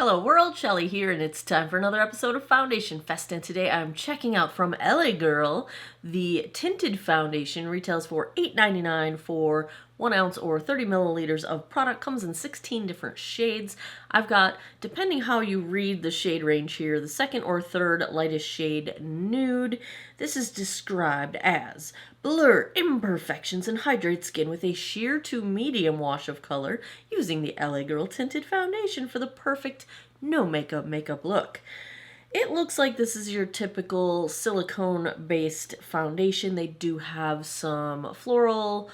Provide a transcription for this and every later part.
Hello world, Shelly here, and it's time for another episode of Foundation Fest, and today I'm checking out from LA Girl the Tinted Foundation. Retails for $8.99 for 1 ounce or 30 milliliters of product. Comes in 16 different shades. I've got, depending how you read the shade range here, the second or third lightest shade, Nude. This is described as blur imperfections and hydrate skin with a sheer to medium wash of color using the LA Girl Tinted Foundation for the perfect no makeup look. It looks like this is your typical silicone-based foundation. They do have some floral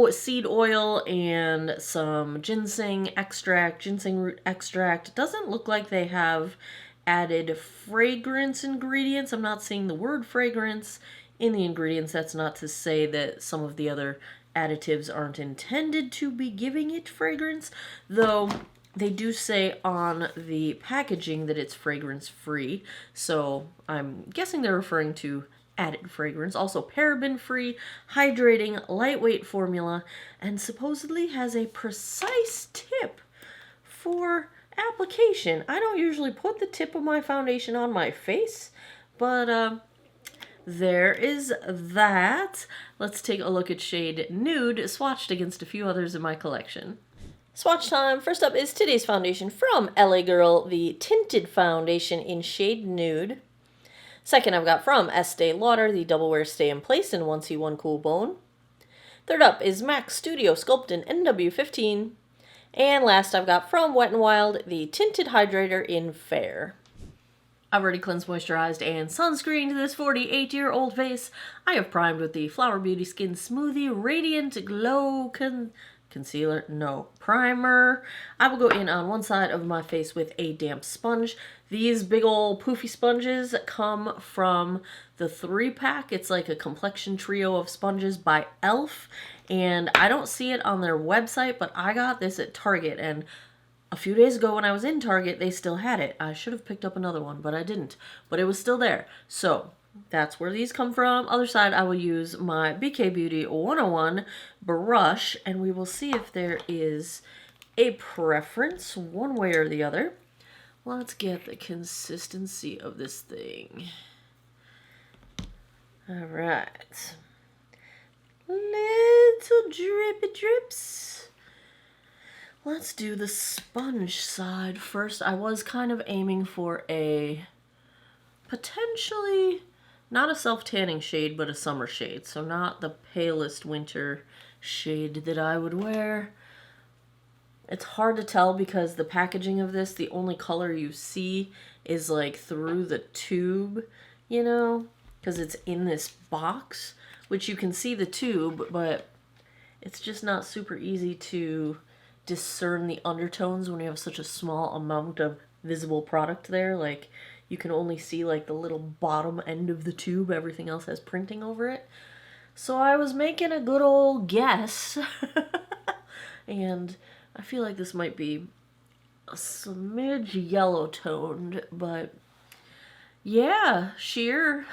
seed oil and some ginseng root extract. It doesn't look like they have added fragrance ingredients. I'm not seeing the word fragrance in the ingredients. That's not to say that some of the other additives aren't intended to be giving it fragrance, though they do say on the packaging that it's fragrance free, so I'm guessing they're referring to added fragrance. Also paraben free, hydrating, lightweight formula, and supposedly has a precise tip for application. I don't usually put the tip of my foundation on my face, but there is that. Let's take a look at shade Nude, swatched against a few others in my collection. Swatch time. First up is today's foundation from LA Girl, the Tinted Foundation in shade Nude. Second, I've got from Estee Lauder, the Double Wear Stay in Place in 1C1 Cool Bone. Third up is MAC Studio Sculpt in NW15. And last, I've got from Wet n Wild, the Tinted Hydrator in Fair. I've already cleansed, moisturized, and sunscreened this 48-year-old face. I have primed with the Flower Beauty Skin Smoothie Radiant Glow Concealer, no, primer. I will go in on one side of my face with a damp sponge. These big old poofy sponges come from the 3-pack. It's like a complexion trio of sponges by e.l.f. And I don't see it on their website, but I got this at Target. And a few days ago when I was in Target, they still had it. I should have picked up another one, but I didn't. But it was still there. So that's where these come from. Other side, I will use my BK Beauty 101 brush, and we will see if there is a preference one way or the other. Let's get the consistency of this thing. All right. Little drippy drips. Let's do the sponge side first. I was kind of aiming for a potentially not a self-tanning shade, but a summer shade. So not the palest winter shade that I would wear. It's hard to tell because the packaging of this, the only color you see is like through the tube, you know, because it's in this box, which you can see the tube, but it's just not super easy to discern the undertones when you have such a small amount of visible product there. Like, you can only see like the little bottom end of the tube. Everything else has printing over it. So I was making a good old guess. And I feel like this might be a smidge yellow toned, but yeah, sheer.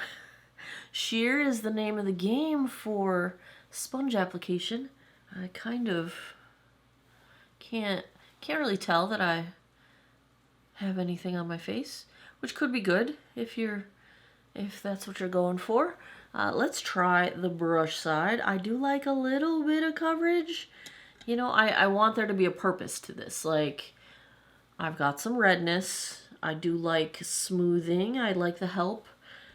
Sheer is the name of the game for sponge application. I kind of can't really tell that I have anything on my face, which could be good if that's what you're going for. Let's try the brush side. I do like a little bit of coverage. You know, I want there to be a purpose to this. Like, I've got some redness. I do like smoothing. I like the help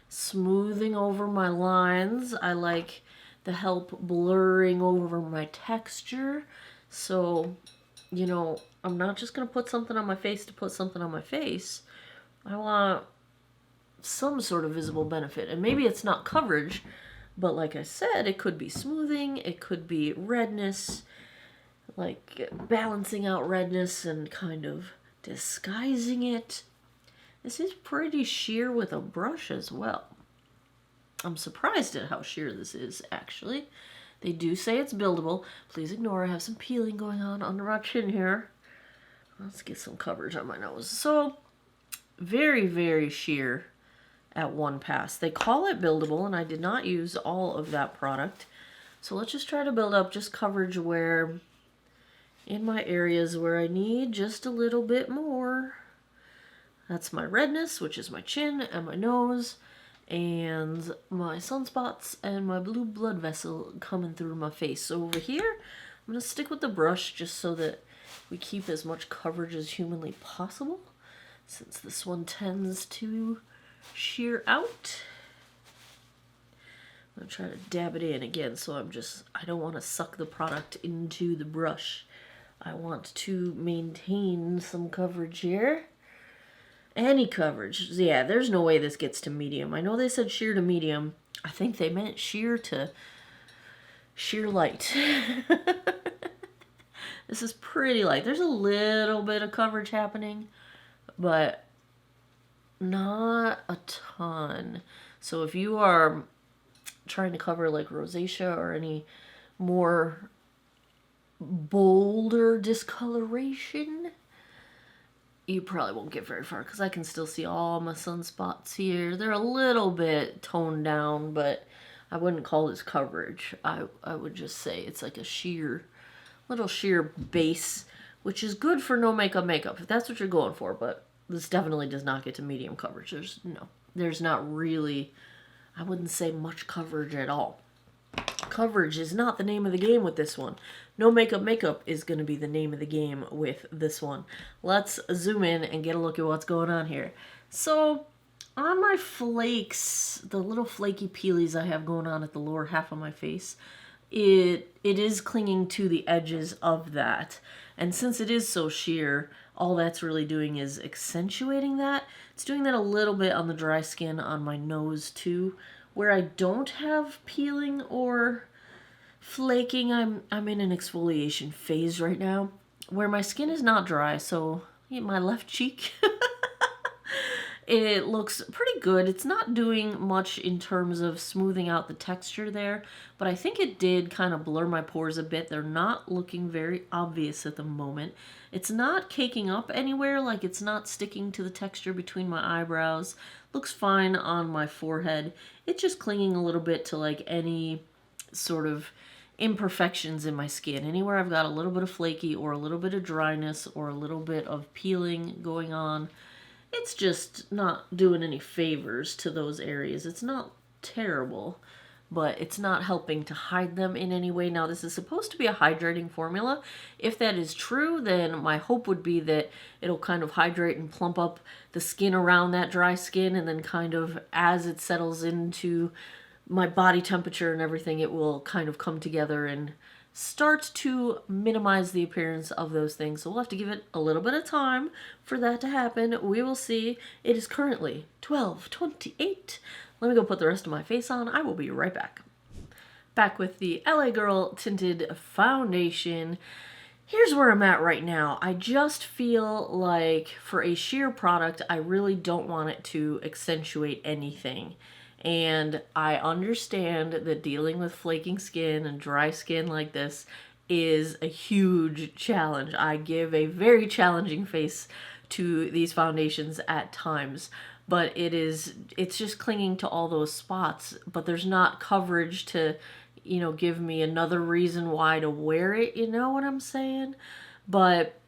smoothing over my lines. I like the help blurring over my texture. So, you know, I'm not just going to put something on my face to put something on my face. I want some sort of visible benefit. And maybe it's not coverage, but like I said, it could be smoothing, it could be redness, like balancing out redness and kind of disguising it. This is pretty sheer with a brush as well. I'm surprised at how sheer this is, actually. They do say it's buildable. Please ignore, I have some peeling going on under my chin here. Let's get some coverage on my nose. So, very, very sheer at one pass. They call it buildable, and I did not use all of that product. So let's just try to build up just coverage where, in my areas where I need just a little bit more. That's my redness, which is my chin and my nose, and my sunspots and my blue blood vessel coming through my face. So over here, I'm going to stick with the brush just so that we keep as much coverage as humanly possible, since this one tends to shear out. I'm going to try to dab it in again, so I don't want to suck the product into the brush. I want to maintain some coverage here. Any coverage. Yeah, there's no way this gets to medium. I know they said sheer to medium. I think they meant sheer to sheer light. This is pretty light. There's a little bit of coverage happening, but not a ton. So if you are trying to cover like rosacea or any more bolder discoloration, you probably won't get very far, because I can still see all my sunspots here. They're a little bit toned down, but I wouldn't call this coverage. I would just say it's like a little sheer base, which is good for no makeup if that's what you're going for, but this definitely does not get to medium coverage. There's not really, I wouldn't say much coverage at all. Coverage is not the name of the game with this one. No makeup is going to be the name of the game with this one. Let's zoom in and get a look at what's going on here. So on my flakes, the little flaky peelies I have going on at the lower half of my face, it is clinging to the edges of that. And since it is so sheer, all that's really doing is accentuating that. It's doing that a little bit on the dry skin on my nose too. Where I don't have peeling or flaking, I'm in an exfoliation phase right now, where my skin is not dry. So my left cheek, it looks pretty good. It's not doing much in terms of smoothing out the texture there, but I think it did kind of blur my pores a bit. They're not looking very obvious at the moment. It's not caking up anywhere, like it's not sticking to the texture between my eyebrows. Looks fine on my forehead. It's just clinging a little bit to like any sort of imperfections in my skin. Anywhere I've got a little bit of flaky or a little bit of dryness or a little bit of peeling going on, it's just not doing any favors to those areas. It's not terrible, but it's not helping to hide them in any way. Now, this is supposed to be a hydrating formula. If that is true, then my hope would be that it'll kind of hydrate and plump up the skin around that dry skin, and then kind of as it settles into my body temperature and everything, it will kind of come together and start to minimize the appearance of those things. So we'll have to give it a little bit of time for that to happen. We will see. It is currently 12:28. Let me go put the rest of my face on. I will be right back. Back with the LA Girl Tinted Foundation. Here's where I'm at right now. I just feel like for a sheer product, I really don't want it to accentuate anything. And I understand that dealing with flaking skin and dry skin like this is a huge challenge. I give a very challenging face to these foundations at times, but it's just clinging to all those spots, but there's not coverage to, give me another reason why to wear it, you know what I'm saying? But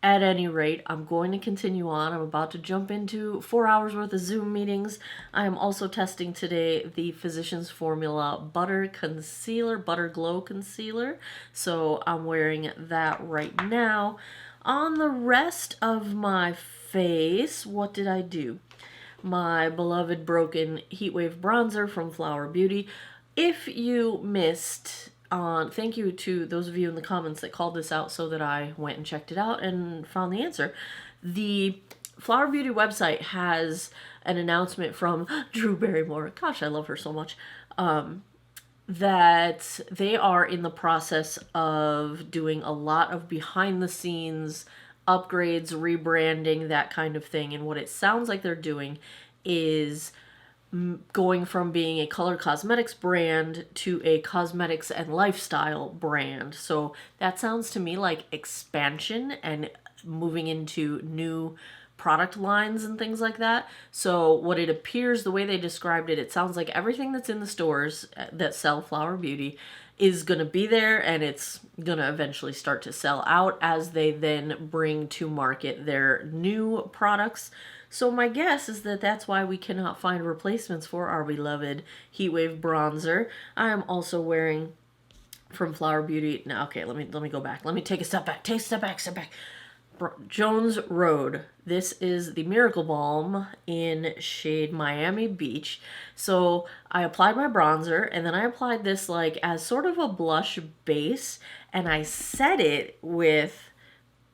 at any rate, I'm going to continue on. I'm about to jump into 4 hours worth of Zoom meetings. I am also testing today the Physicians Formula Butter Glow Concealer. So I'm wearing that right now. On the rest of my face, what did I do? My beloved Broken Heatwave Bronzer from Flower Beauty. If you missed... thank you to those of you in the comments that called this out so that I went and checked it out and found the answer. The Flower Beauty website has an announcement from Drew Barrymore. Gosh, I love her so much. That they are in the process of doing a lot of behind the scenes upgrades, rebranding, that kind of thing. And what it sounds like they're doing is going from being a color cosmetics brand to a cosmetics and lifestyle brand. So that sounds to me like expansion and moving into new product lines and things like that. So what it appears, the way they described it, it sounds like everything that's in the stores that sell Flower Beauty is going to be there, and it's going to eventually start to sell out as they then bring to market their new products. So my guess is that that's why we cannot find replacements for our beloved Heatwave bronzer. I am also wearing from Flower Beauty. Now, okay, let me go back. Let me take a step back. Take a step back. Step back. Jones Road. This is the Miracle Balm in shade Miami Beach. So I applied my bronzer, and then I applied this like as sort of a blush base, and I set it with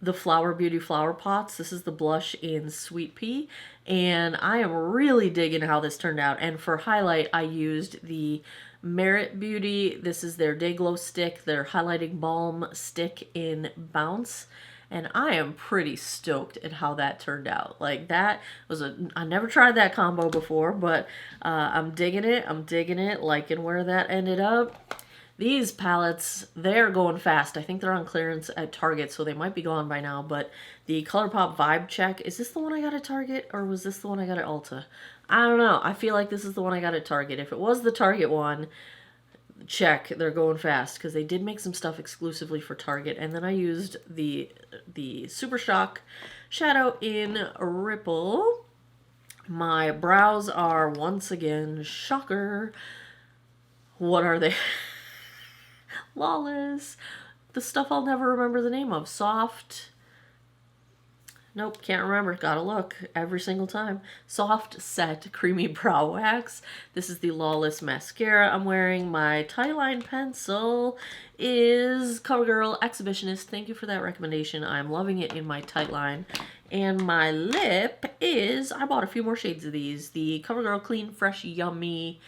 the Flower Beauty Flower Pots. This is the blush in Sweet Pea, and I am really digging how this turned out. And for highlight, I used the Merit Beauty. This is their Day Glow Stick, their highlighting balm stick in Bounce. And I am pretty stoked at how that turned out. Like, that was I never tried that combo before, but I'm digging it. I'm digging it, liking where that ended up. These palettes, they're going fast. I think they're on clearance at Target, so they might be gone by now. But the ColourPop Vibe Check, is this the one I got at Target, or was this the one I got at Ulta? I don't know. I feel like this is the one I got at Target. If it was the Target one, check, they're going fast, because they did make some stuff exclusively for Target. And then I used the Super Shock Shadow in Ripple. My brows are, once again, shocker. What are they? Lawless. The stuff I'll never remember the name of. Soft. Nope, can't remember. Gotta look every single time. Soft Set Creamy Brow Wax. This is the Lawless Mascara I'm wearing. My Tightline pencil is CoverGirl Exhibitionist. Thank you for that recommendation. I'm loving it in my Tightline. And my lip is, I bought a few more shades of these. The CoverGirl Clean Fresh Yummy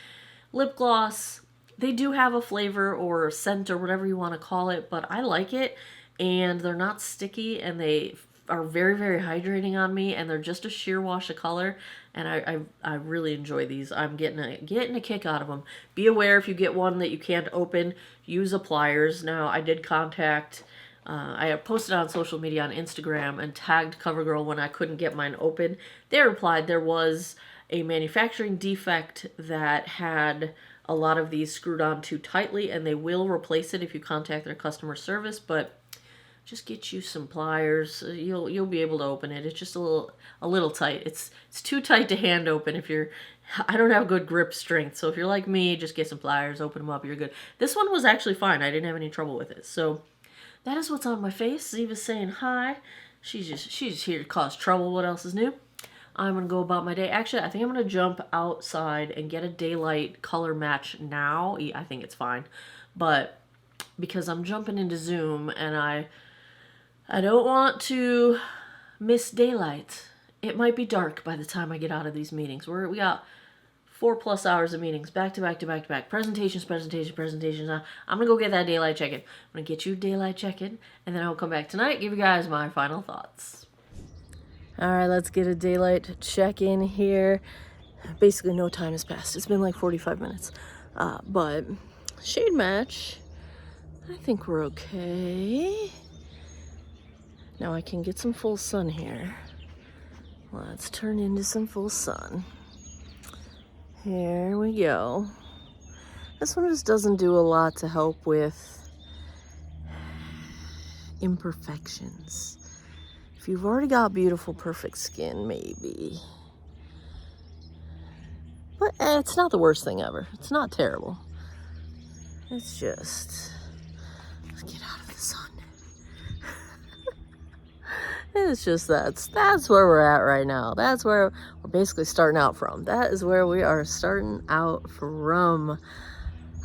Lip Gloss. They do have a flavor or scent or whatever you want to call it, but I like it, and they're not sticky, and they are very, very hydrating on me, and they're just a sheer wash of color, and I really enjoy these. I'm getting a kick out of them. Be aware if you get one that you can't open, use a pliers. Now, I did contact, I posted on social media on Instagram and tagged CoverGirl when I couldn't get mine open. They replied there was a manufacturing defect that had a lot of these screwed on too tightly, and they will replace it if you contact their customer service, but just get you some pliers. You'll be able to open it. It's just a little tight. It's too tight to hand open if you're, I don't have good grip strength, so if you're like me, just get some pliers, open them up, you're good. This one was actually fine. I didn't have any trouble with it. So that is what's on my face. Ziva's saying hi. She's just here to cause trouble. What else is new? I'm going to go about my day. Actually, I think I'm going to jump outside and get a daylight color match now. I think it's fine. But because I'm jumping into Zoom and I don't want to miss daylight. It might be dark by the time I get out of these meetings. We got 4+ hours of meetings, back to back to back to back. Presentations. I'm going to go get that daylight check-in. I'm going to get you daylight check-in, and then I'll come back tonight, give you guys my final thoughts. All right, let's get a daylight check-in here. Basically, no time has passed. It's been like 45 minutes. But shade match, I think we're okay. Now I can get some full sun here. Let's turn into some full sun. Here we go. This one just doesn't do a lot to help with imperfections. If you've already got beautiful, perfect skin, maybe. But it's not the worst thing ever. It's not terrible. It's just, let's get out of the sun. It's just that's where we're at right now. That's where we're basically starting out from. That is where we are starting out from.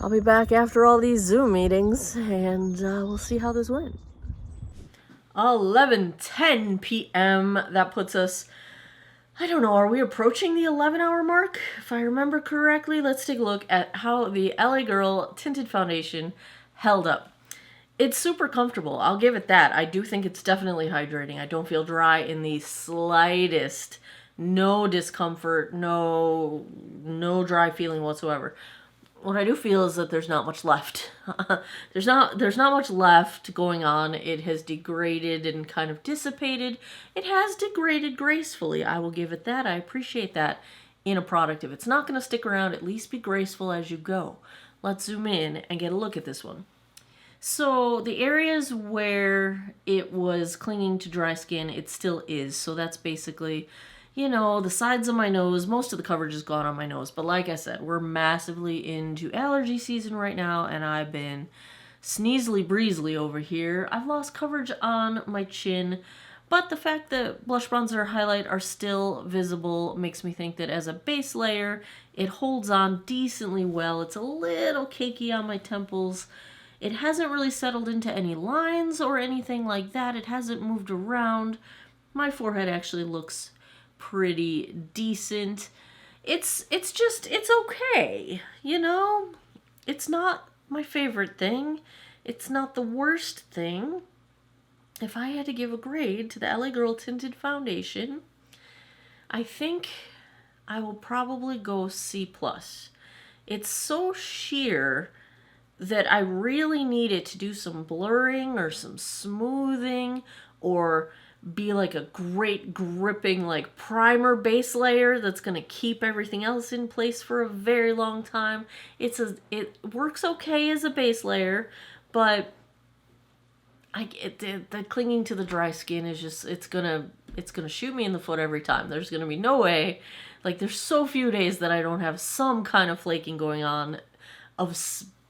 I'll be back after all these Zoom meetings, and we'll see how this went. 11:10 p.m. That puts us, I don't know, are we approaching the 11-hour mark? If I remember correctly, let's take a look at how the LA Girl Tinted Foundation held up. It's super comfortable. I'll give it that. I do think it's definitely hydrating. I don't feel dry in the slightest. No discomfort, no dry feeling whatsoever. What I do feel is that there's not much left. there's not much left going on. It has degraded and kind of dissipated. It has degraded gracefully. I will give it that. I appreciate that in a product. If it's not going to stick around, at least be graceful as you go. Let's zoom in and get a look at this one. So the areas where it was clinging to dry skin, it still is. So that's basically, you know, the sides of my nose, most of the coverage is gone on my nose. But like I said, we're massively into allergy season right now, and I've been sneezely breezely over here. I've lost coverage on my chin, but the fact that blush, bronzer, highlight are still visible makes me think that as a base layer, it holds on decently well. It's a little cakey on my temples. It hasn't really settled into any lines or anything like that. It hasn't moved around. My forehead actually looks pretty decent. It's okay, you know? It's not my favorite thing. It's not the worst thing. If I had to give a grade to the LA Girl Tinted Foundation, I think I will probably go C+. It's so sheer that I really need it to do some blurring or some smoothing or be like a great gripping like primer base layer that's going to keep everything else in place for a very long time. It works okay as a base layer, but the clinging to the dry skin is just, it's gonna shoot me in the foot every time. There's gonna be no way, like there's so few days that I don't have some kind of flaking going on of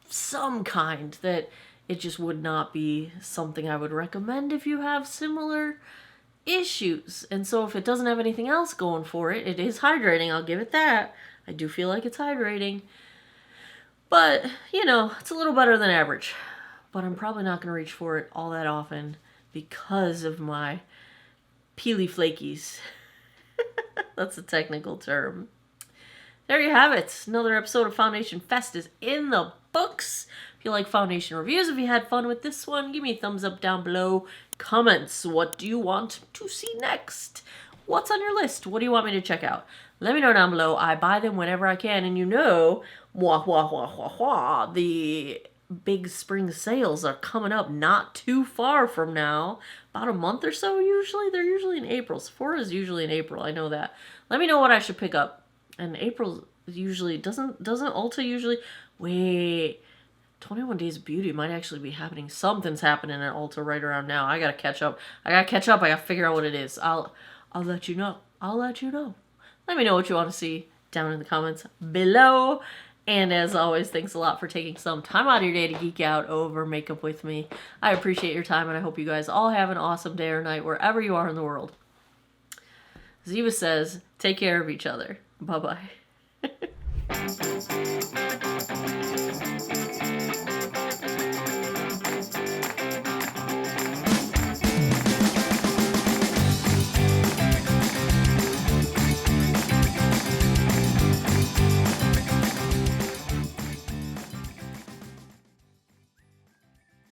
some kind that it just would not be something I would recommend if you have similar issues. And so if it doesn't have anything else going for it, it is hydrating. I'll give it that. I do feel like it's hydrating. But, you know, it's a little better than average. But I'm probably not going to reach for it all that often because of my peely flakies. That's a technical term. There you have it. Another episode of Foundation Fest is in the books. If you like foundation reviews, if you had fun with this one, give me a thumbs up down below. Comments. What do you want to see next? What's on your list? What do you want me to check out? Let me know down below. I buy them whenever I can. And you know, the big spring sales are coming up not too far from now. About a month or so usually. They're usually in April. Sephora is usually in April. I know that. Let me know what I should pick up. And April usually doesn't Ulta usually wait. 21 Days of Beauty might actually be happening. Something's happening at Ulta right around now. I gotta catch up. I gotta figure out what it is. I'll let you know. Let me know what you want to see down in the comments below. And as always, thanks a lot for taking some time out of your day to geek out over makeup with me. I appreciate your time, and I hope you guys all have an awesome day or night wherever you are in the world. Ziva says, take care of each other. Bye-bye.